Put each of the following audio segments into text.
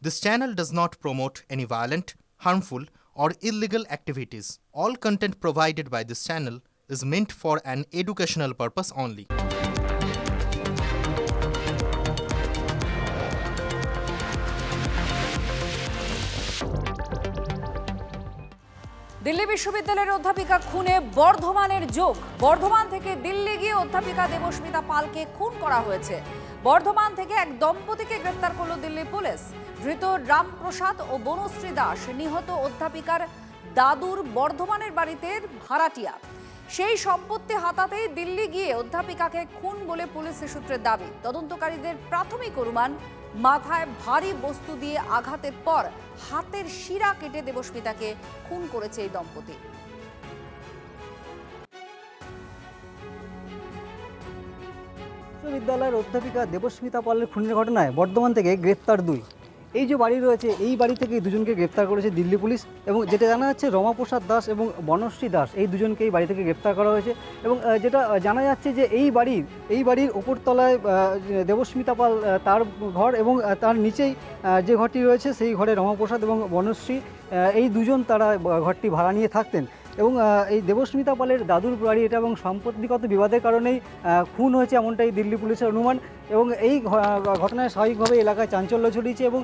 This channel does not promote any violent, harmful, or illegal activities. All content provided by this channel is meant for an educational purpose only. Delhi বিশ্ববিদ্যালয়ের অধ্যাপিকা খুনে বর্ধমানের যোগ। বর্ধমান থেকে দিল্লি গিয়ে অধ্যাপিকা দেবস্মিতা পালকে খুন করা হয়েছে। বর্ধমান থেকে এক দম্পতিকে গ্রেফতার করল দিল্লি পুলিশ। ধৃত রামপ্রসাদ ও বনশ্রী দাস নিহত অধ্যাপিকার দাদুর বর্ধমানের বাড়িতে ভাড়াটিয়া। সেই সম্পত্তি হাতাতেই দিল্লি গিয়ে অধ্যাপিকাকে খুন বলে পুলিশের সূত্রের দাবি। তদন্তকারীদের প্রাথমিক অনুমান, মাথায় ভারী বস্তু দিয়ে আঘাতের পর হাতের শিরা কেটে দেবস্মিতাকে খুন করেছে এই দম্পতি। বিশ্ববিদ্যালয়ের অধ্যাপিকা দেবস্মিতা পালের খুনের ঘটনায় বর্ধমান থেকে গ্রেপ্তার 2। এই যে বাড়ি রয়েছে, এই বাড়ি থেকে দুজনকে গ্রেপ্তার করেছে দিল্লি পুলিশ। এবং যেটা জানা যাচ্ছে, রমাপ্রসাদ দাস এবং বনশ্রী দাস এই দুজনকে এই বাড়ি থেকে গ্রেপ্তার করা হয়েছে। এবং যেটা জানা যাচ্ছে যে এই বাড়ির ওপরতলায় দেবস্মিতা পাল তার ঘর, এবং তার নিচেই যে ঘরটি রয়েছে সেই ঘরে রমাপ্রসাদ এবং বনশ্রী এই দুজন তারা ঘরটি ভাড়া নিয়ে থাকতেন। এবং এই দেবস্মিতা পালের দাদুর বাড়ি এটা, এবং সম্পত্তিগত বিবাদের কারণেই খুন হয়েছে এমনটাই দিল্লি পুলিশের অনুমান। এবং এই ঘটনায় স্বাভাবিকভাবে এলাকায় চাঞ্চল্য ছড়িয়েছে, এবং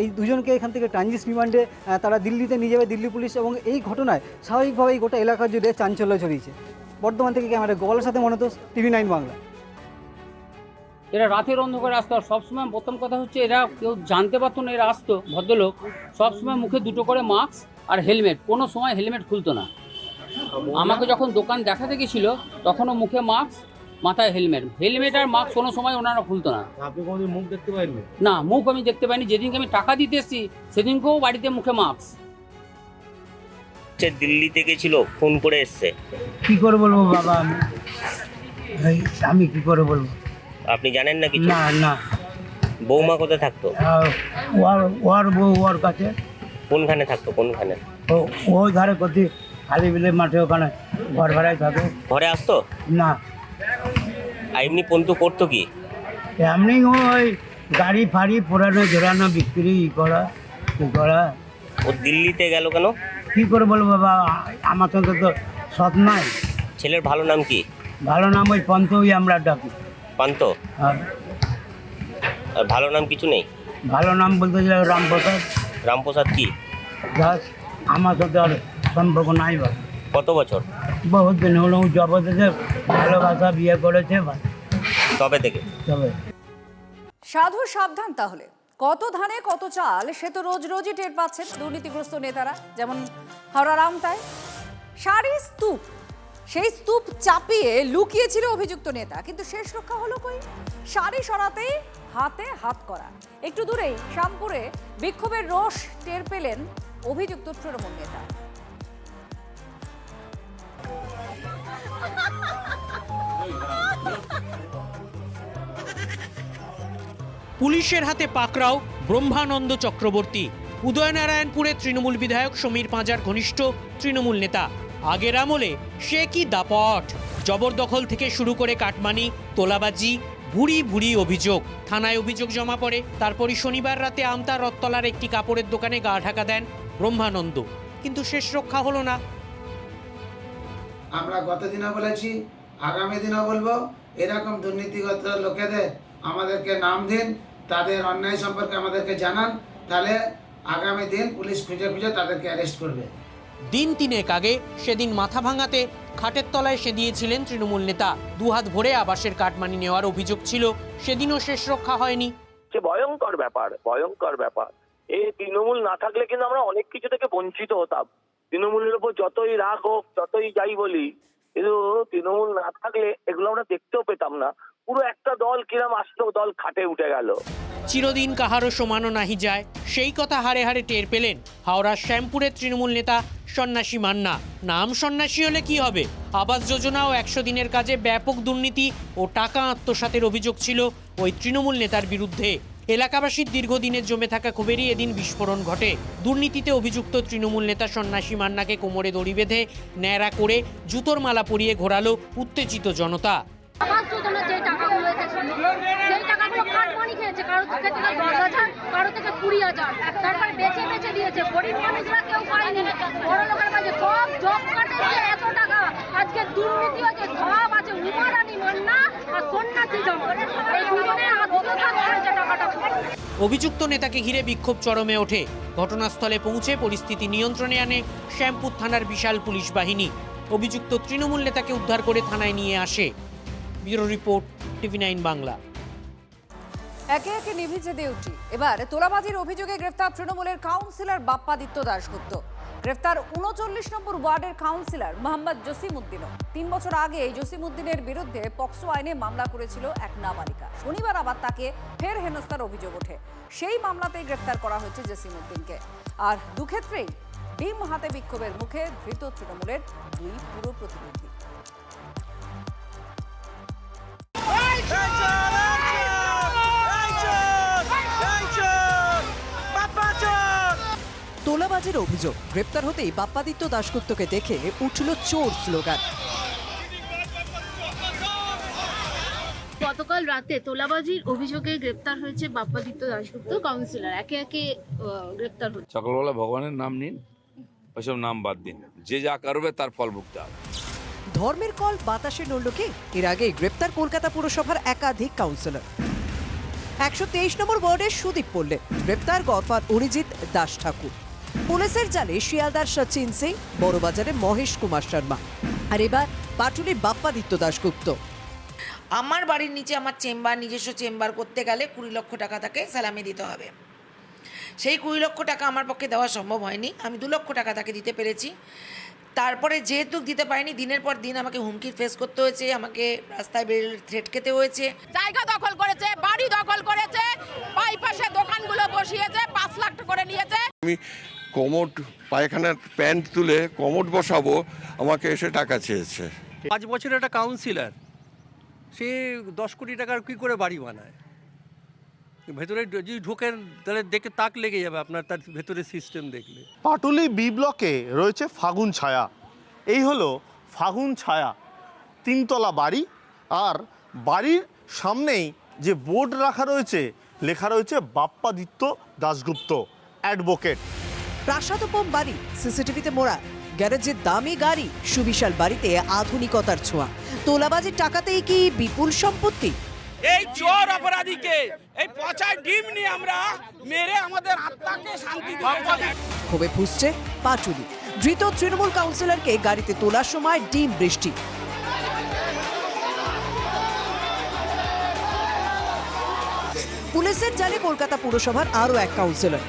এই দুজনকে এখান থেকে ট্রানজিট রিমান্ডে তারা দিল্লিতে নিয়ে যাবে দিল্লি পুলিশ। এবং এই ঘটনায় স্বাভাবিকভাবেই গোটা এলাকা জুড়ে চাঞ্চল্য ছড়িয়েছে। বর্ধমান থেকে ক্যামেরা গোপালের সাথে মনোতোষ, TV9 বাংলা। এরা রাতের অন্ধকারে আসতো, আর সবসময় প্রথম কথা হচ্ছে এরা কেউ জানতে পারতো না এরা আসতো। ভদ্রলোক সবসময় মুখে 2টো করে মাস্ক আর হেলমেট, কোনো সময় হেলমেট খুলতো না। আমাকে যখন দোকান দেখাতে গেছিল তখনও মুখে মাস্ক, মাথায় হেলমেট আর মাস্ক কোনো সময় ওনারা খুলতো না। আপনি কোনোদিন মুখ দেখতে পাইনি? না, মুখ আমি দেখতে পাইনি। যেদিনকে আমি টাকা দিতে এসেছি সেদিনকেও বাড়িতে মুখে মাস্ক। দিল্লি থেকে ছিল, ফোন করে এসছে। কি করে বলবো বাবা, আমি কি করে বলবো? আপনি জানেন না কিছু? না না। বৌমা কোথায় থাকতো? ওর বউ ওর কাছে। কোনখানে থাকতো? কোনখানে? ওই ধারে কোথায় খালি বিলের মাঠে, ওখানে ঘর ভাড়ায় থাকে। ঘরে আসতো না। আর এমনি পন্তু করতো কি? এমনি ওই গাড়ি ফাড়ি পোড়ানো জোড়ানো বিক্রি করা। ও দিল্লিতে গেল কেন? কি করে বলবো বাবা, আমার সঙ্গে তো সৎ নাই। ছেলের ভালো নাম কি? ভালো নাম ওই পন্তই আমরা ডাকি। পান্ত? আর ভালো নাম কিছু নেই? ভালো নাম বলতে গেলে রামপ্রসাদ। রামপ্রসাদ কি? দাস। আমার সাথে আর সম্পর্ক নাই বা। কত বছর? বহুত দিন হলো, জবে থেকে ভালোবাসা বিয়ে করেছে তবে থেকে। তবে সাধু সাবধান তাহলে। কত ধানে কত চাল সে তো রোজ রোজই টের পাচ্ছেন দুর্নীতিগ্রস্ত নেতারা, যেমন হাওড়ার আমতায় শাড়ি স্তূপ। সেই স্তূপ চাপিয়ে লুকিয়েছিল অভিযুক্ত নেতা, কিন্তু শেষ রক্ষা হলো কই? শাড়ি সরাতেই হাতে হাত করা। একটু দূরেই শ্যামপুরে বিক্ষোভের রোষ টের পেলেন অভিযুক্ত তৃণমূল নেতা। পুলিশের হাতে পাকড়াও ব্রহ্মানন্দ চক্রবর্তী, উদয়নারায়ণপুরের তৃণমূল বিধায়ক সমীর পাঁজার ঘনিষ্ঠ তৃণমূল নেতা। আগের আমলে সে কি দাপট! জবরদখল থেকে শুরু করে কাটমানি, তোলাবাজি, ভুরি অভিযোগ। থানায় অভিযোগ জমা পড়ে। তারপরই শনিবার রাতে আমতার রথতলার একটি কাপড়ের দোকানে গা ঢাকা দেন ব্রহ্মানন্দ, কিন্তু শেষ রক্ষা হলো না। আমরা গত দিনও বলেছি, আগামী দিনও বলবো, এরকম দুর্নীতিগত লোকেদের আমাদেরকে নাম দিন, তাদের অন্যায় সম্পর্কে আমাদেরকে জানান, তাহলে আগামী দিন পুলিশ খুঁজে তাদেরকে অ্যারেস্ট করবে। দিন 3 আগে সেদিন মাথা ভাঙাতে খাটের তলায় সে দিয়েছিলেন তৃণমূল নেতা। 2 হাত ভরে আবাসের কাটমানি নেওয়ার অভিযোগ ছিল, সেদিনও শেষ রক্ষা হয়নি। ভয়ঙ্কর ব্যাপার। এই তৃণমূল না থাকলে কিন্তু আমরা অনেক কিছু থেকে বঞ্চিত হতাম। তৃণমূলের উপর যতই রাগ হোক, যতই যাই বলি, কিন্তু তৃণমূল না থাকলে এগুলো আমরা দেখতেও পেতাম না। পুরো একটা দল কিরম আসলো, দল খাটে উঠে গেল। চিরদিন কাহারও সমানো নাহি যায়, সেই কথা হারে হারে টের পেলেন হাওড়ার শ্যামপুরের তৃণমূল নেতা সন্ন্যাসী মান্না। নাম সন্ন্যাসী হলে কি হবে? আবাস যোজনা ও 100 দিনের কাজে ব্যাপক দুর্নীতি ও টাকা আত্মসাতের অভিযোগ ছিল ওই তৃণমূল নেতার বিরুদ্ধে। এলাকাবাসীর দীর্ঘদিনের জমে থাকা ক্ষোভেরই এদিন বিস্ফোরণ ঘটে। দুর্নীতিতে অভিযুক্ত তৃণমূল নেতা সন্ন্যাসী মান্নাকে কোমরে দড়ি বেঁধে ন্যাড়া করে জুতোর মালা পরিয়ে ঘোরালো উত্তেজিত জনতা। আবাস যোজনার যে টাকাগুলো এসেছিল সেই টাকাগুলো কাটমানি খেয়েছে। দিয়েছে, কারো থেকে 10,000, কারো থেকে 20,000, তারপরে বেচে বেচে দিয়েছে। গরিব মানুষরা কেউ পায়নি, বড় লোকের কাছে সব জব কাটেছে এত টাকা। আজকে দুর্নীতি হয়েছে, সব আছে উমারানি মান্না আর সন্ন্যাসী জামাত, এই দুজনে আত্মসাৎ করেছে টাকাটা। অভিযুক্ত নেতাকে ঘিরে বিক্ষোভ চরমে ওঠে। ঘটনাস্থলে পৌঁছে পরিস্থিতি নিয়ন্ত্রণে আনে শ্যামপুর থানার বিশাল পুলিশ বাহিনী। অভিযুক্ত তৃণমূল নেতাকে উদ্ধার করে থানায় নিয়ে আসে। Bureau report, TV9 Bangla. একে একে নিভিছে ডিউটি। এবার তোলাবাজির অভিযোগে গ্রেফতার তৃণমূলের কাউন্সিলর বাপ্পাদিত্য দাশগুপ্ত। গ্রেফতার 39 নম্বর ওয়ার্ডের কাউন্সিলর মোহাম্মদ জসিমউদ্দিনও। 3 বছর আগে জসিমউদ্দিনের বিরুদ্ধে পক্সো আইনে মামলা করেছিল এক নাবালিকা। শনিবার আবার তাকে ফের হেনস্থার অভিযোগ ওঠে। সেই মামলাতেই গ্রেফতার করা হয়েছে জসিমউদ্দিনকে। আর দুক্ষেত্রেই ডিম হাতে বিক্ষোভের মুখে ধৃত তৃণমূলের 2 পুরো প্রতিনিধি। তোলাবাজির অভিযোগ, গ্রেপ্তার হতেই বাপ্পাদিত্য দাশগুপ্তকে দেখে উঠল চোর স্লোগান। গতকাল রাতে তোলাবাজির অভিযোগে গ্রেপ্তার হয়েছে বাপ্পাদিত্য দাশগুপ্ত কাউন্সিলর। একে একে গ্রেপ্তার হচ্ছে। সকালবেলা ভগবানের নাম নিন, ওইসব নাম বাদ দিন। যে যা করবে তার ফল ভুগতে হবে। ধর্মের কল বাতাসে নড়ল কি? এর আগে গ্রেপ্তার কলকাতা পুরসভার একাধিক কাউন্সিলর। 123 নম্বর ওয়ার্ডের সুদীপ পল্লে গ্রেপ্তার গফার অরিজিৎ দাস ঠাকুর। পুলিশের জালে শিয়ালদার সচিন সিং, বড়বাজারে মহেশ কুমার শর্মা। আর এবার পাটুলির বাপ্পাদিত্য দাশগুপ্ত। আমার বাড়ির নিচে আমার চেম্বার, নিজস্ব চেম্বার করতে গেলে 20 লক্ষ টাকা তাকে সালামি দিতে হবে। সেই 20 লক্ষ টাকা আমার পক্ষে দেওয়া সম্ভব হয়নি। আমি 2 লক্ষ টাকা তাকে দিতে পেরেছি। তারপরে যেহেতু দিতে পারিনি, দিনের পর দিন আমাকে হুমকি ফেস করতে হয়েছে, আমাকে রাস্তায় বেরোলে থ্রেট খেতে হয়েছে। জায়গা দখল করেছে, বাড়ি দখল করেছে, বাইপাসে দোকানগুলো বসিয়েছে, 5 লাখ করে নিয়েছে। আমি কোমোড পায়খানার প্যান্ট তুলে কোমোড বসাবো, আমাকে এসে টাকা চেয়েছে। 5 বছরের একটা কাউন্সিলর, সে 10 কোটি টাকার কি করে বাড়ি বানায়? ভেতরে যদি ঢোকেন তাহলে দেখে তাক লেগে যাবে আপনার, তার ভেতরে সিস্টেম দেখলে। পাটুলি বি ব্লকে রয়েছে ফাগুন ছায়া। এই হলো ফাগুন ছায়া, 3 তলা বাড়ি। আর বাড়ির সামনেই যে বোর্ড রাখা রয়েছে, লেখা রয়েছে বাপ্পাদিত্য দাশগুপ্ত অ্যাডভোকেট। প্রাসাদোপম বাড়ি, সিসিটিভিতে মোড়া, গ্যারেজের দামি গাড়ি, সুবিশাল বাড়িতে আধুনিকতার ছোঁয়া। তোলাবাজির টাকাতেই কি বিপুল সম্পত্তি? এই চোর অপরাধীকে এই পচা ডিম নিয়ে আমরা মেরে আমাদের আত্মাকে শান্তি দিতে। ক্ষোভে ফুঁসছে পাটুলি। ধৃত তৃণমূল কাউন্সিলরকে গাড়িতে তোলার সময় ডিম বৃষ্টি। পুলিশের জালে কলকাতা পুরসভার আরও এক কাউন্সিলর।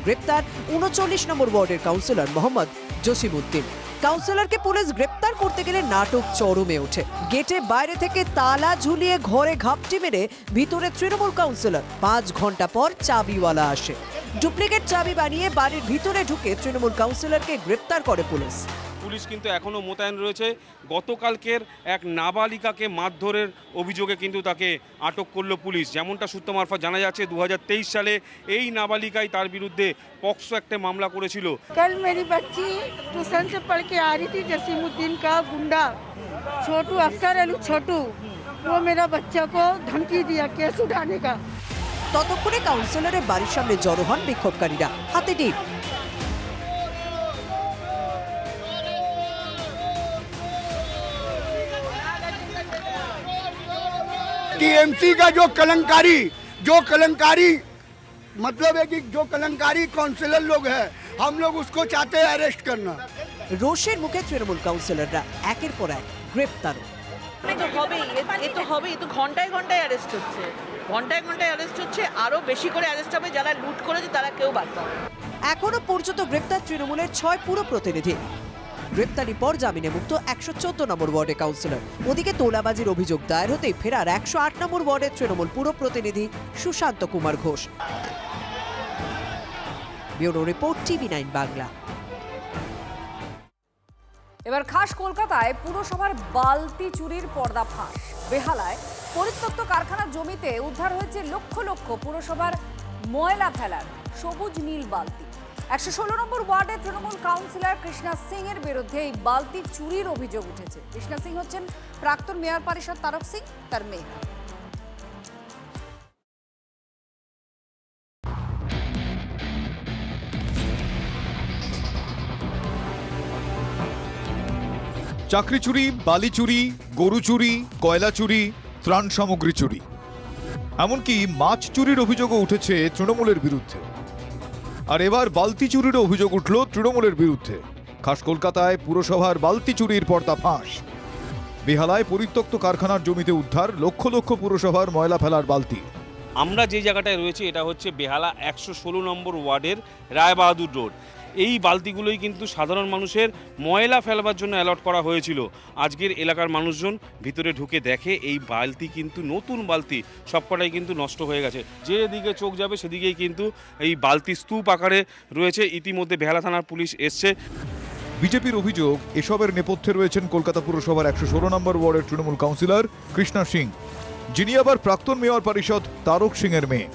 গ্রেপ্তার 39 নম্বর ওয়ার্ডের কাউন্সিলর মোহাম্মদ জসিমউদ্দিন। কাউন্সিলরকে পুলিশ গ্রেপ্তার করতে গেলে নাটক চরমে ওঠে। গেটে বাইরে থেকে তালা ঝুলিয়ে ঘরে ঘাপটি মেরে ভিতরে তৃণমূল কাউন্সিলর। 5 ঘন্টা পর চাবিওয়ালা আসে, ডুপ্লিকেট চাবি বানিয়ে বাড়ির ভিতরে ঢুকে তৃণমূল কাউন্সিলরকে গ্রেপ্তার করে পুলিশ। পুলিশ কিন্তু এখনও মোতায়েন রয়েছে। গতকালকের এক নাবালিকাকে মারধরের অভিযোগে কিন্তু তাকে আটক করলো পুলিশ। যেমনটা সূত্র মারফত জানা যাচ্ছে, 2023 সালে এই নাবালিকাই তার বিরুদ্ধে পক্সো একটা মামলা করেছিল। कल मेरी बच्ची ट्यूशन से पढ़ के आ रही थी, जसीमुद्दीन का गुंडा छोटू, अफसर अलू छोटू, वो मेरा बच्चा को धमकी दिया केस उठाने का। ততক্ষণে কাউন্সিলরের বাড়ির সামনে জড়ো হন বিক্ষোভকারীরা, হাতে ডিম। टीएमसी का जो कलंकारी मतलब है कि जो कलंकारी काउंसिलर लोग हैं, हम लोग उसको चाहते हैं अरेस्ट करना। রোষের মুখে তৃণমূল কাউন্সিলররা একের পর এক গ্রেপ্তার। ঘন্টায় ঘন্টায় অ্যারেস্ট হচ্ছে, আরো বেশি করে অ্যারেস্ট হবে। যারা লুট করেছে তারা কেউ বাদ পাবে। এখনো পর্যন্ত গ্রেপ্তার তৃণমূলের 6 পুরো প্রতিনিধি। গ্রেপ্তারি পর জামিনে মুক্ত 114 নম্বর ওয়ার্ডের কাউন্সিলর। ওদিকে তোলাবাজির অভিযোগ দায়ের হতেই ফেরার 108 নম্বর ওয়ার্ডের তৃণমূল পুরো প্রতিনিধি Sushanta Kumar Ghosh. Bureau report, TV9 Bangla. এবার খাস কলকাতায় পুরসভার বালতি চুরির পর্দাফাঁস। বেহালায় পরিত্যক্ত কারখানার জমিতে উদ্ধার হয়েছে লক্ষ লক্ষ পুরসভার ময়লা ফেলার সবুজ নীল বালতি। 116 নম্বর ওয়ার্ডের তৃণমূল কাউন্সিলর কৃষ্ণা সিং এর বিরুদ্ধে এই বালতি চুরির অভিযোগ উঠেছে। কৃষ্ণা সিং হচ্ছেন প্রাক্তন মেয়র পরিষদ তারক সিং, তার মেয়ে। চাকরি চুরি, বালি চুরি, গরু চুরি, কয়লা চুরি, ত্রাণ সামগ্রী চুরি, এমনকি মাছ চুরির অভিযোগও উঠেছে তৃণমূলের বিরুদ্ধে। আর এবার বালতি চুরির অভিযোগ উঠল তৃণমূলের বিরুদ্ধে। খাস কলকাতায় পুরসভার বালতি চুরির পর্দাফাঁস। বেহালায় পরিত্যক্ত কারখানার জমিতে উদ্ধার লক্ষ লক্ষ পুরসভার ময়লা ফেলার বালতি। আমরা যে জায়গাটায় রয়েছি এটা হচ্ছে বেহালা 116 নম্বর ওয়ার্ডের রায়বাহাদুর রোড। এই বালতিগুলোই কিন্তু সাধারণ মানুষের ময়লা ফেলবার জন্য অ্যালট করা হয়েছিল। আজকের এলাকার মানুষজন ভিতরে ঢুকে দেখে এই বালতি কিন্তু নতুন বালতি, সবকটাই কিন্তু নষ্ট হয়ে গেছে। যেদিকে চোখ যাবে সেদিকেই কিন্তু এই বালতি স্তূপ আকারে রয়েছে। ইতিমধ্যে বেহালা থানার পুলিশ এসছে। বিজেপির অভিযোগ, এসবের নেপথ্যে রয়েছেন কলকাতা পুরসভার 116 নম্বর ওয়ার্ডের তৃণমূল কাউন্সিলর কৃষ্ণা সিং, যিনি আবার প্রাক্তন মেয়র পরিষদ তারক সিং এর মেয়ে।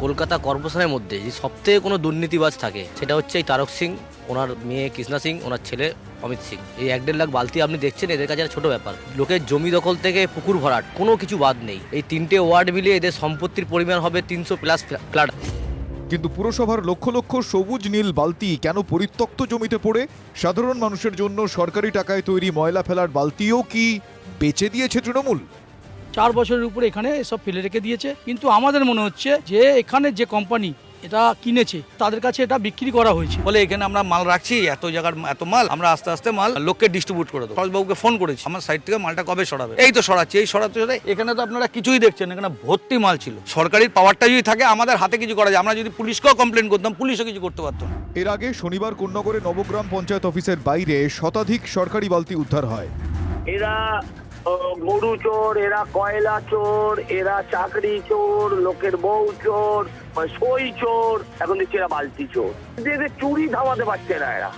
কলকাতা কর্পোরেশনের মধ্যে যে সবথেকে কোনো দুর্নীতিবাজ থাকে সেটা হচ্ছে এই তারক সিং, ওনার মেয়ে কৃষ্ণা সিং, ওনার ছেলে অমিত সিং। এই 1.5 লাখ বালতি আপনি দেখছেন, এদের কাছে ছোট ব্যাপার। লোকের জমি দখল থেকে পুকুর ভরাট কোনো কিছু বাদ নেই। এই 3টে ওয়ার্ড মিলিয়ে এদের সম্পত্তির পরিমাণ হবে 300+ ফ্ল্যাট। কিন্তু পুরসভার লক্ষ লক্ষ সবুজ নীল বালতি কেন পরিত্যক্ত জমিতে পড়ে? সাধারণ মানুষের জন্য সরকারি টাকায় তৈরি ময়লা ফেলার বালতিও কি বেচে দিয়েছে তৃণমূল? 4 বছরের উপরে এখানে সব ফেলে রেখে দিয়েছে। কিন্তু আমাদের মনে হচ্ছে যে এখানে যে কোম্পানি এটা কিনেছে তাদের কাছে এটা বিক্রি করা হয়েছে বলে এখানে আমরা মাল রাখছি, এত জায়গার এত মাল, আমরা আস্তে আস্তে মাল লোককে ডিস্ট্রিবিউট করে দেবো। সরোজবাবুকে ফোন করেছি, আমার সাইড থেকে মালটা কবে সরাবে। এই তো সরাচ্ছি, এই সরাতে এখানে তো আপনারা কিছুই দেখছেন, এখানে ভর্তি মাল ছিল। সরকারি পাওয়ারটা যদি থাকে আমাদের হাতে কিছু করা যায়। আমরা যদি পুলিশকেও কমপ্লেন করতাম, পুলিশও কিছু করতে পারতো না। এর আগে শনিবার কোন্নগরে নবগ্রাম পঞ্চায়েত অফিসের বাইরে শতাধিক সরকারি বালতি উদ্ধার হয়। এরা গরু চোর, এরা কয়লা চোর, এরা চাকরি চোর, লোকের বউ চোর, সই চোর, এখন দেখছি এরা বালতি চোর। এদের চুরি থামাতে পারছে না এরা,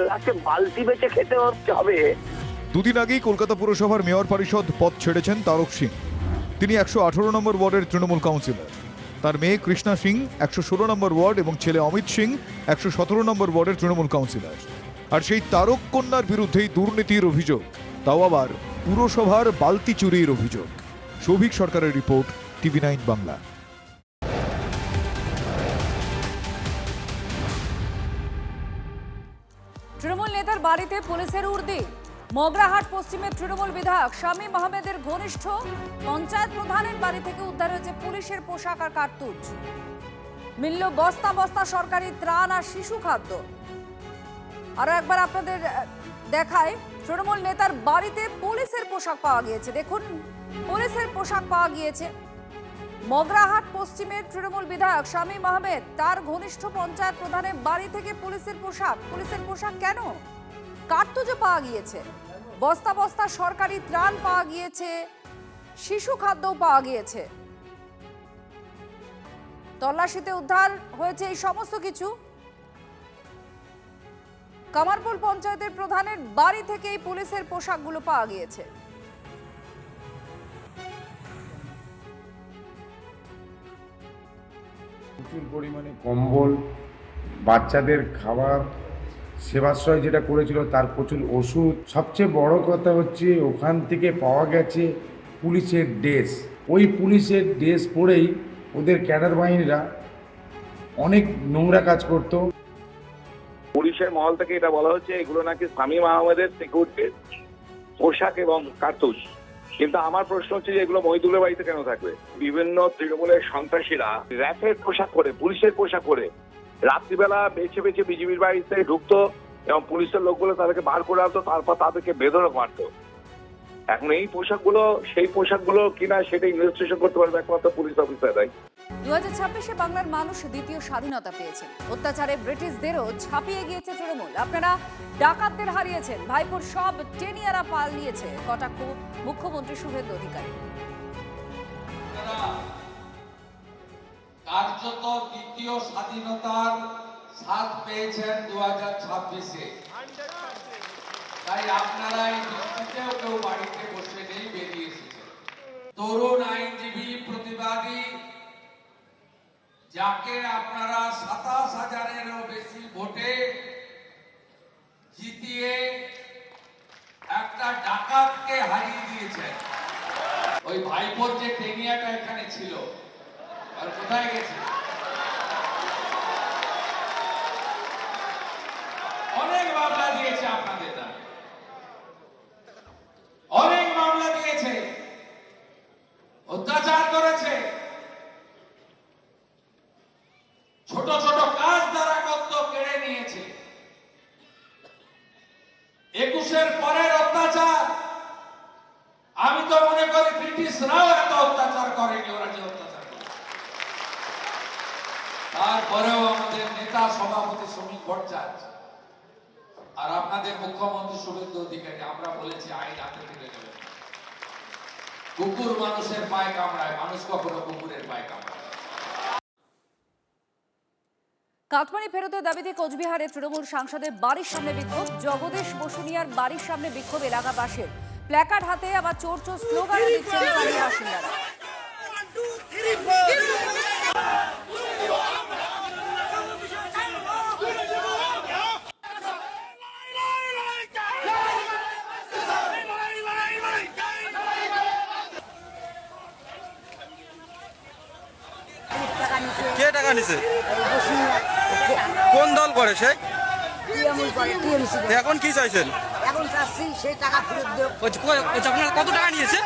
লাস্টে বালতি বেচে খেতে হবে। দুদিন আগেই কলকাতা পুরসভার মেয়র পরিষদ পদ ছেড়েছেন তারক সিং। তিনি 118 নম্বর ওয়ার্ডের তৃণমূল কাউন্সিলর। তার মেয়ে কৃষ্ণা সিং 116 নম্বর ওয়ার্ড এবং ছেলে অমিত সিং 117 নম্বর ওয়ার্ডের তৃণমূল কাউন্সিলর। আর সেই তারক কন্যার বিরুদ্ধেই দুর্নীতির অভিযোগ, তাও আবার পুরসভার বালতি চুরির অভিযোগ। সৌভিক সরকারের রিপোর্ট, TV9 বাংলা। তৃণমূল নেতার বাড়িতে পুলিশের উর্দি। মগরাহাট পশ্চিমের তৃণমূল বিধায়ক শামীম আহমেদের ঘনিষ্ঠ পঞ্চায়েত প্রধানের বাড়ি থেকে উদ্ধার হয়েছে পুলিশের পোশাক আর কার্তুজ। মিলল বস্তা বস্তা সরকারি ত্রাণ আর শিশু খাদ্য। আরো একবার আপনাদের দেখায়, তৃণমূল নেতার বাড়িতে পুলিশের পোশাক পাওয়া গিয়েছে। দেখুন, পুলিশের পোশাক পাওয়া গিয়েছে। মগরাহাট পশ্চিমের তৃণমূল বিধায়ক শামীম আহমেদ, তার ঘনিষ্ঠ পঞ্চায়েত প্রধানের বাড়ি থেকে পুলিশের পোশাক। পুলিশের পোশাক কেন? কার্তুজও পাওয়া গিয়েছে, বস্তা বস্তা সরকারি ত্রাণ পাওয়া গিয়েছে, শিশু খাদ্যও পাওয়া গিয়েছে। তল্লাশিতে উদ্ধার হয়েছে এই সমস্ত কিছু। কামারপুর পঞ্চায়েতের প্রধানের বাড়ি থেকে এই পুলিশের পোশাকগুলো পাওয়া গিয়েছে। প্রচুর পরিমাণে কম্বল, বাচ্চাদের খাবার, সেবাশ্রয় যেটা করেছিল তার প্রচুর ওষুধ। সবচেয়ে বড় কথা হচ্ছে ওখান থেকে পাওয়া গেছে পুলিশের ড্রেস। ওই পুলিশের ড্রেস পরেই ওদের ক্যাডার বাহিনীরা অনেক নোংরা কাজ করতো। পুলিশের মহল থেকে এটা বলা হচ্ছে এগুলো নাকি শামীম আহমেদের সিকিউরিটির পোশাক এবং কার্তুজ। কিন্তু আমার প্রশ্ন হচ্ছে যে এগুলো মহিদুলের বাড়িতে কেন থাকবে? বিভিন্ন তৃণমূলের সন্ত্রাসীরা র্যাফের পোশাক পরে, পুলিশের পোশাক পরে রাত্রিবেলা বেছে বেছে বিজেপির বাড়িতে ঢুকতো এবং পুলিশের লোকগুলো তাদেরকে বার করে আনতো, তারপর তাদেরকে বেধড়ক মারতো। এখন এই পোশাকগুলো সেই পোশাকগুলো কিনা সেটা ইনভেস্টিগেশন করতে পারবে একমাত্র পুলিশ অফিসাররাই। 2026-এ বাংলার মানুষ দ্বিতীয় স্বাধীনতা পেয়েছেন। অত্যাচারে ব্রিটিশদেরও ছাপিয়ে গিয়েছে তৃণমূল। আপনারা ডাকাতদের হারিয়েছেন, ভাইপোর সব টেনিয়ারা পালিয়েছে, কটাক্ষ মুখ্যমন্ত্রী শুভেন্দু অধিকারী। কার্যত দ্বিতীয় স্বাধীনতার স্বাদ পেয়েছেন 2026-এ। তাই আপনারা এই বৃষ্টিতেও কেউ বাড়িতে বসে নেই, বেরিয়ে এসেছেন। তরুণ আইনজীবী, প্রতিবাদী, যাকে আপনারা 27,000-এরও বেশি ভোটে জিতিয়ে একটা ডাকাতকে হারিয়ে দিয়েছেন। ওই ভাইপোর যে টেনিয়াটা এখানে ছিল, আর কোথায় গেছে? অনেক মামলা দিয়েছে আপনাদের নামে, তারপরেও আমাদের নেতা সভাপতি শ্রমিক ভট্টাচার্য আর আপনাদের মুখ্যমন্ত্রী শুভেন্দু অধিকারী আমরা বলেছি আইন হাতে তুলে নেবেন। কুকুর মানুষের পায়ে কামড়ায়, মানুষ কখনো কুকুরের পায়ে কামড়ায়। কাটমানি ফেরতের দাবিতে কোচবিহারে তৃণমূল সাংসদের বাড়ির সামনে বিক্ষোভ। জগদীশ বসুনিয়ার বাড়ির সামনে বিক্ষোভ এলাকাবাসীর। প্ল্যাকার্ড হাতে আবার চোর চোর স্লোগানও দিচ্ছেন স্থানীয় বাসিন্দারা। কে টাকা নিছে? কোন দল করে সে? এখন কি চাইছেন? এখন চাচ্ছি সেই টাকা ফেরত দেব। আপনারা কত টাকা নিয়েছে?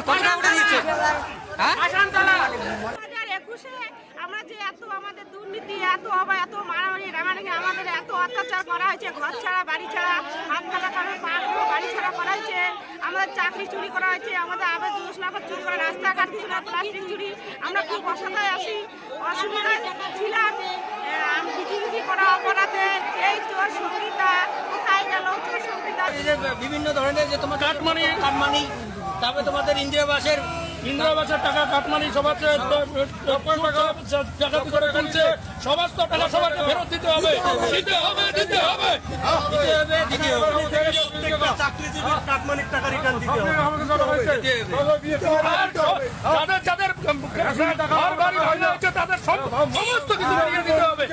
কত টাকা নিয়েছে? হ্যাঁ, 2021-এ আমরা যে এত আমাদের দুর্নীতি, এত অবাধ, এত মারামারি রামারামি, আমাদের এত অত্যাচার করা হয়েছে, ঘর ছাড়া বাড়ি ছাড়া, হাত খালা কারণ পাগুলো বাড়ি ছাড়া করা হয়েছে, আমাদের চাকরি চুরি করা হয়েছে, আমাদের আবার যোজনাপত্র চুরি করা, রাস্তাঘাট কিছু না, প্লাস্টিক চুরি। আমরা খুব অসহায় আছি, অসুবিধায় ছিলাম। বিধি করা অপরাধে এই চোর সংহিতা কোথায় গেল? চোর সংহিতা বিভিন্ন ধরনের যে তোমার কাটমানি, তারপরে তোমাদের ইন্দিরাবাসের টাকা কাটমানি সবার সমস্ত টাকা সবাইকে ফেরত দিতে হবে, চাকরিজীবীর কাটমানির টাকা রিটার্ন দিতে হবে। যাদের তাদের সমস্ত কিছু দিতে হবে।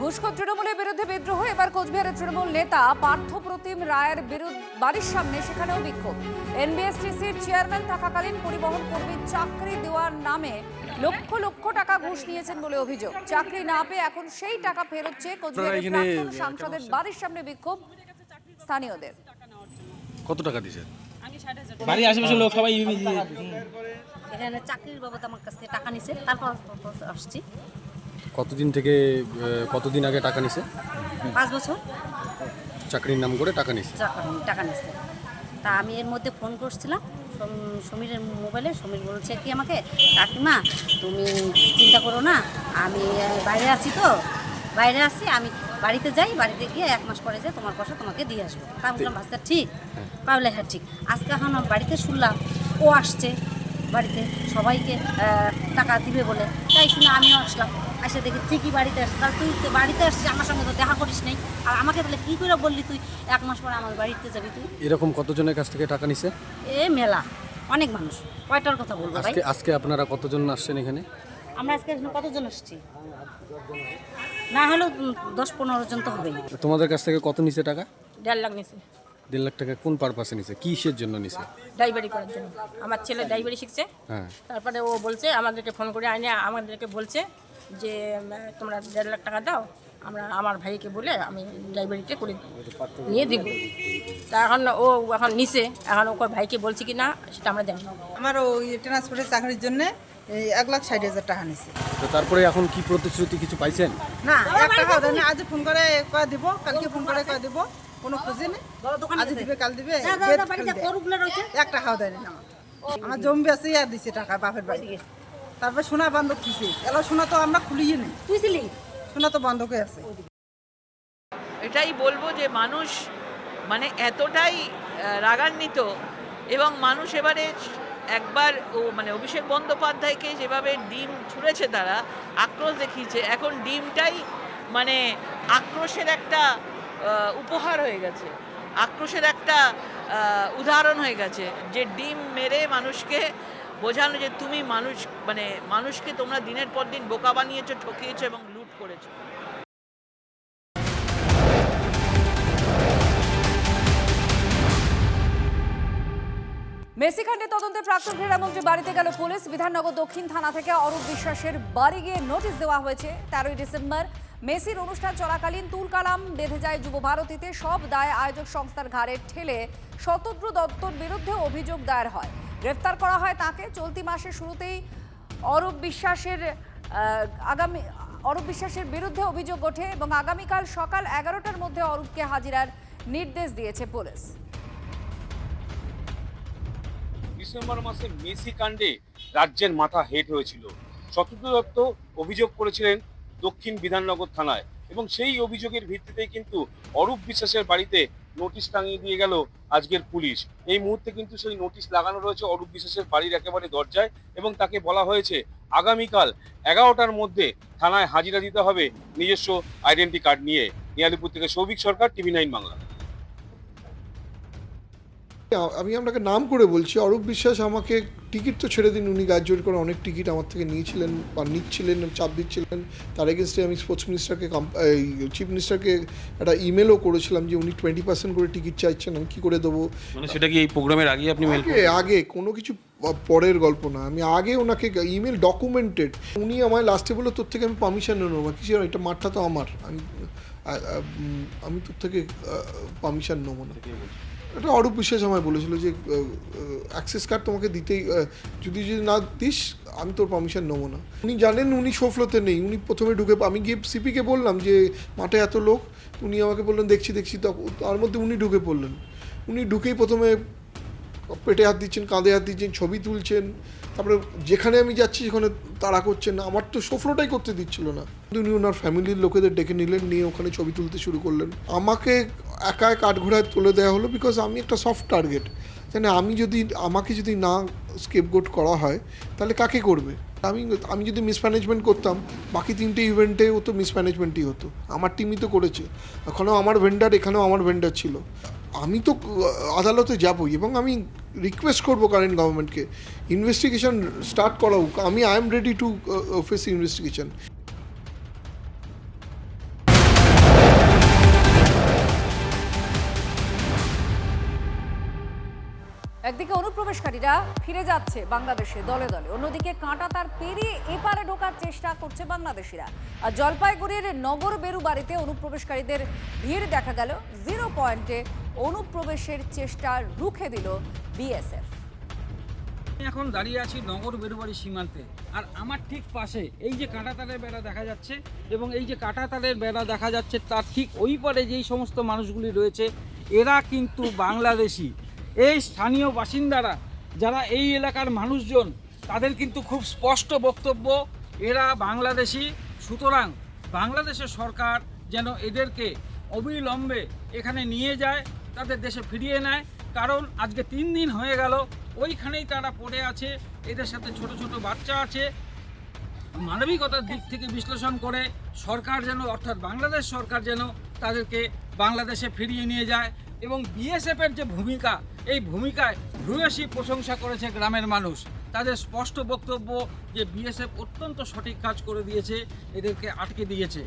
ঘুষখোর তৃণমূলের বিরুদ্ধে বিদ্রোহ। এবার কোচবিহারের তৃণমূল নেতা পার্থপ্রতিম রায়ের বাড়ির সামনে, সেখানেও বিক্ষোভ। এনবিএসটিসির চেয়ারম্যান থাকাকালীন পরিবহন কর্মীর চাকরি দেওয়ার নামে লক্ষ লক্ষ টাকা ঘুষ নিয়েছেন বলে অভিযোগ। চাকরি না পেয়ে এখন সেই টাকা ফেরত চেয়ে কোচবিহারের প্রাক্তন সাংসদের বাড়ির সামনে বিক্ষোভ স্থানীয়দের। কত টাকা দিয়েছেন? বাড়ির আশেপাশের লোক সবাই এখানে চাকরির বাবদ আমার কাছ থেকে টাকা নিছে, তারপর আসছি। কতদিন থেকে, কতদিন আগে টাকা নিছে? 5 বছর চাকরির নাম করে টাকা নিছে। টাকা নিছে। তা আমি এর মধ্যে ফোন করছিলাম সমীরের মোবাইলে। সমীর বলছে কি আমাকে, কাকিমা তুমি চিন্তা করো না, আমি বাইরে আছি, আমি বাড়িতে যাই, বাড়িতে গিয়ে 1 মাস পরে যাই, তোমার পয়সা তোমাকে দিয়ে আসবো। তা আমি বললাম বাচ্চা ঠিক, পাবলে হ্যাঁ ঠিক। আজকে এখন বাড়িতে শুনলাম ও আসছে বাড়িতে সবাইকে টাকা দিবে বলে, তাই শুনে আমিও আসলাম। এসে দেখি ঠিকই বাড়িতে আসছে। তাহলে তুই বাড়িতে আসছিস, আমার সঙ্গে তো দেখা করিস নাই, আর আমাকে তাহলে কী করে বললি তুই 1 মাস পরে আমার বাড়িতে যাবি তুই? এরকম কতজনের কাছ থেকে টাকা নিছে? মেলা, অনেক মানুষ। কয়টার কথা বলবো ভাই? আজকে আপনারা কতজন আসছেন এখানে? আমরা আজকে এখানে কতজন আসছি? না হলেও 10-15 জন তো হবেই। তোমাদের কাছ থেকে কত নিছে টাকা? 1.5 লাখ নিছে। 1.5 লাখ টাকা কোন পারপাসে নিছে, কিসের জন্য নিছে? ড্রাইভারি করার জন্য। আমার ছেলে ড্রাইভারি শিখছে। হ্যাঁ, তারপরে ও বলছে, আমাদেরকে ফোন করে আইনে আমাদেরকে বলছে যে তোমরা 1.5 লাখ টাকা দাও, আমার ভাইকে বলে আমি ড্রাইভারিতে করে নিয়ে দিব। তা এখন নিছে, এখন ওর ভাইকে বলছি কি না সেটা আমরা জানি না। আমার ওই ট্রান্সপোর্টের চাকরির জন্য 1,60,000 টাকা নিছে। তো তারপরে এখন কি প্রতিশ্রুতি কিছু পাইছেন? না, 1 টাকাও দেয়নি। আজ ফোন করে কয়ে দিব, কালকে ফোন করে কয়ে দিব, কোনো খুঁজে নেই। আজ দিবে, কাল দিবে, 1 টাকাও দেয়নি। আমার জমি আছে আর দিছে টাকা বাপের বাড়ি। তারপর সোনা বন্ধক দিছে। এলো সোনা তো আমরা খুলিয়ে নেই, বুঝলি, সোনা তো বন্ধক হয়ে আছে। এটাই বলবো যে মানুষ মানে এতটাই রাগান্বিত, এবং মানুষ এবারে একবার অভিষেক বন্দ্যোপাধ্যায়কে যেভাবে ডিম ছুঁড়েছে, তারা আক্রোশ দেখিয়েছে, এখন ডিমটাই আক্রোশের একটা উপহার হয়ে গেছে, আক্রোশের একটা উদাহরণ হয়ে গেছে, যে ডিম মেরে মানুষকে বোঝানো যে তুমি মানুষকে তোমরা দিনের পর দিন বোকা বানিয়েছো, ঠকিয়েছো এবং লুট করেছো। মেসিকাণ্ডের তদন্তে প্রাক্তন ক্রীড়ামন্ত্রী বাড়িতে গেল পুলিশ। বিধাননগর দক্ষিণ থানা থেকে অরূপ বিশ্বাসের বাড়ি গিয়ে নোটিশ দেওয়া হয়েছে। 13ই ডিসেম্বর মেসির অনুষ্ঠান চলাকালীন তুলকালাম বেঁধে যায় যুব ভারতীতে। সব দায় আয়োজক সংস্থার ঘাড়ে ঠেলে শতদ্রু দত্তর বিরুদ্ধে অভিযোগ দায়ের হয়। গ্রেফতার করা হয় তাকে। চলতি মাসের শুরুতেই অরূপ বিশ্বাসের বিরুদ্ধে অভিযোগ ওঠে এবং আগামীকাল সকাল 11টার মধ্যে অরূপকে হাজিরার নির্দেশ দিয়েছে পুলিশ। ডিসেম্বর মাসে মেসি কাণ্ডে রাজ্যের মাথা হেট হয়েছিল। শতদ্রু দত্ত অভিযোগ করেছিলেন দক্ষিণ বিধাননগর থানায়, এবং সেই অভিযোগের ভিত্তিতেই কিন্তু অরূপ বিশ্বাসের বাড়িতে নোটিশ টাঙিয়ে দিয়ে গেল আজকের পুলিশ। এই মুহূর্তে কিন্তু সেই নোটিশ লাগানো রয়েছে অরূপ বিশ্বাসের বাড়ির একেবারে দরজায়, এবং তাকে বলা হয়েছে আগামীকাল 11টার মধ্যে থানায় হাজিরা দিতে হবে নিজস্ব আইডেন্টি কার্ড নিয়ে। নিয়ালিপুর থেকে সৌভিক সরকার, TV9 বাংলা। আমি আপনাকে নাম করে বলছি, অরূপ বিশ্বাস আমাকে টিকিট তো ছেড়ে দিন, উনি গাছ জোর করে অনেক টিকিট আমার থেকে নিয়েছিলেন বা নিচ্ছিলেন, চাপ দিচ্ছিলেন। তার এগেনস্টে আমি স্পোর্টস মিনিস্টারকে চিফ মিনিস্টারকে একটা ইমেলও করেছিলাম যে উনি 20% করে টিকিট চাইছেন, আমি কী করে দেবো। মানে সেটা কি এই প্রোগ্রামের আগে আপনি আগে কোনো কিছু পরের গল্প না, আমি আগে ওনাকে ইমেল ডকুমেন্টেড। উনি আমায় লাস্টে বলে তোর থেকে আমি পারমিশন নেবো, কিছু এটা মাঠটা তো আমার, আমি তোর থেকে পারমিশন নেবো না। এটা অরূপ বিশ্বাস আমায় বলেছিল যে অ্যাক্সেস কার্ড তোমাকে দিতেই, যদি না দিস আমি তোর পারমিশন নেবো না। উনি জানেন উনি শোফলোতে নেই, উনি প্রথমে ঢুকে, আমি গিয়ে সিপিকে বললাম যে মাঠে এত লোক, উনি আমাকে বললেন দেখছি, তার মধ্যে উনি ঢুকে পড়লেন। উনি ঢুকেই প্রথমে পেটে হাত দিচ্ছেন, কাঁধে হাত দিচ্ছেন, ছবি তুলছেন, তারপরে যেখানে আমি যাচ্ছি সেখানে তাড়া করছেন না, আমার তো শোফলোটাই করতে দিচ্ছিল না। উনি ওনার ফ্যামিলির লোকেদের ডেকে নিলেন, নিয়ে ওখানে ছবি তুলতে শুরু করলেন। আমাকে একাই কাঠঘোড়ায় তুলে দেওয়া হলো, বিকজ আমি একটা সফট টার্গেট। মানে আমাকে যদি না স্কেপগোট করা হয় তাহলে কাকে করবে? আমি যদি মিসম্যানেজমেন্ট করতাম, বাকি 3টে ইভেন্টেও তো মিসম্যানেজমেন্টই হতো। আমার টিমই তো করেছে, এখানেও আমার ভেন্ডার, এখানেও আমার ভেন্ডার ছিল। আমি তো আদালতে যাবই, এবং আমি রিকোয়েস্ট করবো কারেন্ট গভর্নমেন্টকে ইনভেস্টিগেশন স্টার্ট করা হোক। I am ready to face investigation. একদিকে অনুপ্রবেশকারীরা ফিরে যাচ্ছে বাংলাদেশে দলে দলে, অন্যদিকে কাঁটাতার পেরিয়ে এপারে ঢোকার চেষ্টা করছে বাংলাদেশিরা। আর জলপাইগুড়ির নগর বেরুবাড়িতে অনুপ্রবেশকারীদের ভিড় দেখা গেল। 0 পয়েন্টে অনুপ্রবেশের চেষ্টা রুখে দিল বিএসএফ। এখন দাঁড়িয়ে আছি নগর বেরুবাড়ি সীমান্তে, আর আমার ঠিক পাশে এই যে কাঁটাতারের বেড়া দেখা যাচ্ছে, এবং এই যে কাঁটাতারের বেড়া দেখা যাচ্ছে তার ঠিক ওই পারে যেই সমস্ত মানুষগুলি রয়েছে, এরা কিন্তু বাংলাদেশি। এই স্থানীয় বাসিন্দারা যারা এই এলাকার মানুষজন, তাদের কিন্তু খুব স্পষ্ট বক্তব্য, এরা বাংলাদেশি। সুতরাং বাংলাদেশের সরকার যেন এদেরকে অবিলম্বে এখানে নিয়ে যায়, তাদের দেশে ফিরিয়ে নেয়। কারণ আজকে 3 দিন হয়ে গেল ওইখানেই তারা পড়ে আছে, এদের সাথে ছোট ছোট বাচ্চা আছে। মানবিকতার দিক থেকে বিশ্লেষণ করে সরকার যেন, অর্থাৎ বাংলাদেশ সরকার যেন তাদেরকে বাংলাদেশে ফিরিয়ে নিয়ে যায়। এবং বিএসএফের যে ভূমিকা, এই ভূমিকায় ভূয়সী প্রশংসা করেছে গ্রামের মানুষ। তাদের স্পষ্ট বক্তব্য যে বিএসএফ অত্যন্ত সঠিক কাজ করে দিয়েছে, এদেরকে আটকে দিয়েছে।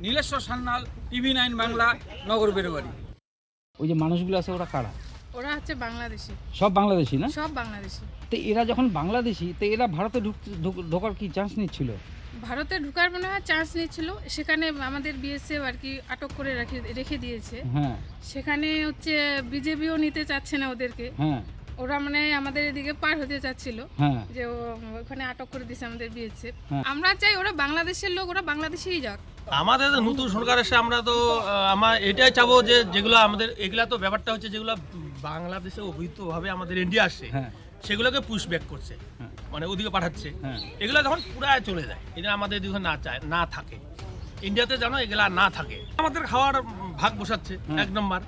নীলেশ্বর সান্যাল, TV9 বাংলা, নগর বেরুবাড়ি। ওই যে মানুষগুলো আছে ওরা কারা? ওরা হচ্ছে বাংলাদেশি। সব বাংলাদেশি না? সব বাংলাদেশি। তো এরা যখন বাংলাদেশি, তো এরা ভারতে ঢোকার কি চান্স নিচ্ছিল? ভারতে ঢোকার মনে হয় চান্স নিচ্ছিল, সেখানে আমাদের বিএসএফ আর কি আটক করে রেখে দিয়েছে। হ্যাঁ, সেখানে হচ্ছে বিজেপিও নিতে চাচ্ছে না ওদেরকে। হ্যাঁ, ওরা মানে আমাদের এদিকে পার হতে চাচ্ছিল, হ্যাঁ, যে ওখানে আটক করে দিয়েছে আমাদের বিএসএফ। হ্যাঁ। আমরা চাই ওরা বাংলাদেশের লোক, ওরা বাংলাদেশেই যাক। আমাদের নতুন সরকার এসে আমরা তো এটাই চাবো যে যেগুলো আমাদের, এগুলা তো ব্যাপারটা হচ্ছে যেগুলো বাংলাদেশে অবৈধভাবে আমাদের ইন্ডিয়া আসছে, সেগুলোকে পুশ ব্যাক করছে, মানে ওদিকে পাঠাচ্ছে। এগুলো যখন পুরায় চলে যায়, এটা আমাদের দিকে না থাকে, ইন্ডিয়াতে যেন এগুলা না থাকে। আমাদের খাওয়ার ভাগ বসাচ্ছে 1 নম্বর,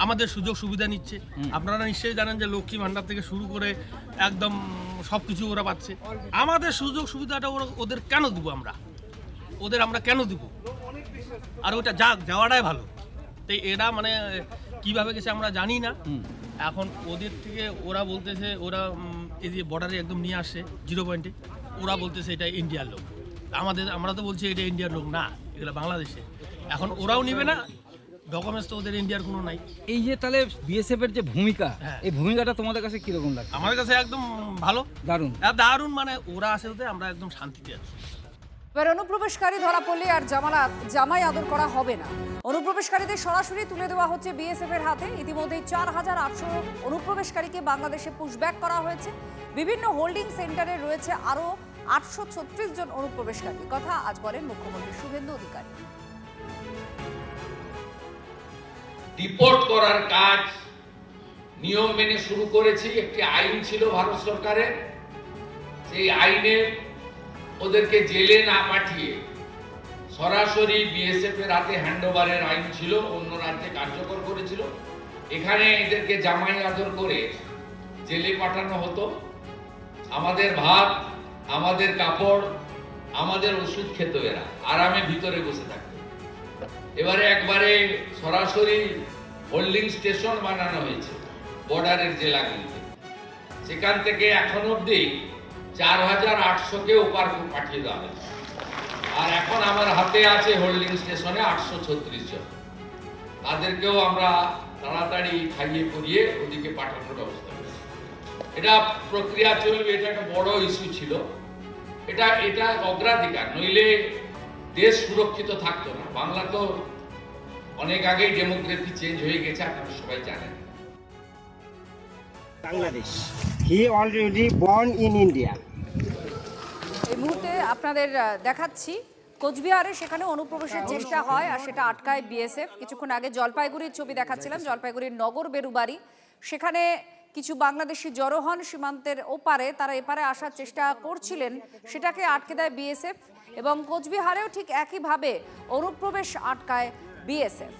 আমাদের সুযোগ সুবিধা নিচ্ছে। আপনারা নিশ্চয়ই জানেন যে লক্ষ্মী ভান্ডার থেকে শুরু করে একদম সব কিছু ওরা পাচ্ছে। আমাদের সুযোগ সুবিধাটা ওদের কেন দিব? আমরা কেন দিব? আর ওটা যাওয়াটাই ভালো। তো এরা মানে কিভাবে গেছে আমরা জানি না। এখন ওদের থেকে ওরা বলতেছে, ওরা এই যে বর্ডারে একদম নিয়ে আসছে 0 পয়েন্টে, ওরা বলতেছে এটা ইন্ডিয়ার লোক। আমরা তো বলছি এটা ইন্ডিয়ার লোক না, এগুলো বাংলাদেশে। এখন ওরাও নিবে না, ডকুমেন্টস তো ওদের ইন্ডিয়ার কোনো নাই। এই যে তাহলে বিএসএফ এর যে ভূমিকা, এই ভূমিকাটা তোমাদের কাছে কিরকম লাগে? আমার কাছে একদম ভালো, দারুণ। মানে ওরা আসে ওদের, আমরা একদম শান্তিতে আছি। এবার অনুপ্রবেশকারী ধরা পড়লে আর জামাই আদর করা হবে না। অনুপ্রবেশকারীদের সরাসরি তুলে দেওয়া হচ্ছে বিএসএফ এর হাতে। ইতিমধ্যে 4800 অনুপ্রবেশকারীকে বাংলাদেশে পুশব্যাক করা হয়েছে। বিভিন্ন হোল্ডিং সেন্টারে রয়েছে আরও 836 জন অনুপ্রবেশকারী। কথা আজ বলেন মুখ্যমন্ত্রী শুভেন্দু অধিকারী। ডিপোর্ট করার কাজ নিয়ম মেনে শুরু করেছি। একটি আইন ছিল ভারত সরকারের, সেই আইনের ওদেরকে জেলে না পাঠিয়ে সরাসরি বিএসএফ এর হাতে হ্যান্ডওভারের আইন ছিল, অন্য রাজ্যে কার্যকর করেছিল। এখানে এদেরকে জামাই আদর করে জেলে পাঠানো হতো। আমাদের ভাত, আমাদের কাপড়, আমাদের ওষুধ খেত এরা, আরামে ভিতরে বসে থাকতো। এবারে একবারে সরাসরি হোল্ডিং স্টেশন বানানো হয়েছে বর্ডারের জেলাগুলিতে। সেখান থেকে এখন অব্দি 4800-কে ওপার পাঠিয়ে দেওয়া হয়েছে। আর এখন আমার হাতে আছে হোল্ডিং স্টেশনে 836 জন। তাদেরকেও আমরা তাড়াতাড়ি খাইয়ে পরিয়ে ওদিকে পাঠানোর ব্যবস্থা করেছি। এটা প্রক্রিয়া চলবে, এটা একটা বড় ইস্যু ছিল। এটা অগ্রাধিকার, নইলে দেশ সুরক্ষিত থাকতো না। বাংলা তো অনেক আগেই ডেমোক্রেসি চেঞ্জ হয়ে গেছে, আপনারা সবাই জানেন। বাংলাদেশ, হি অলরেডি বর্ন ইন ইন্ডিয়া। এই মুহূর্তে আপনাদের দেখাচ্ছি কোচবিহারে সেখানে অনুপ্রবেশের চেষ্টা হয় আর সেটা আটকায় বিএসএফ। কিছুক্ষণ আগে জলপাইগুড়ির ছবি দেখাচ্ছিলাম, জলপাইগুড়ির নগর বেরুবাড়ি, সেখানে কিছু বাংলাদেশি জড়ো হন সীমান্তের ওপারে, তারা এপারে আসার চেষ্টা করছিলেন, সেটাকে আটকে দেয় বিএসএফ। এবং কোচবিহারেও ঠিক একইভাবে অনুপ্রবেশ আটকায় বিএসএফ।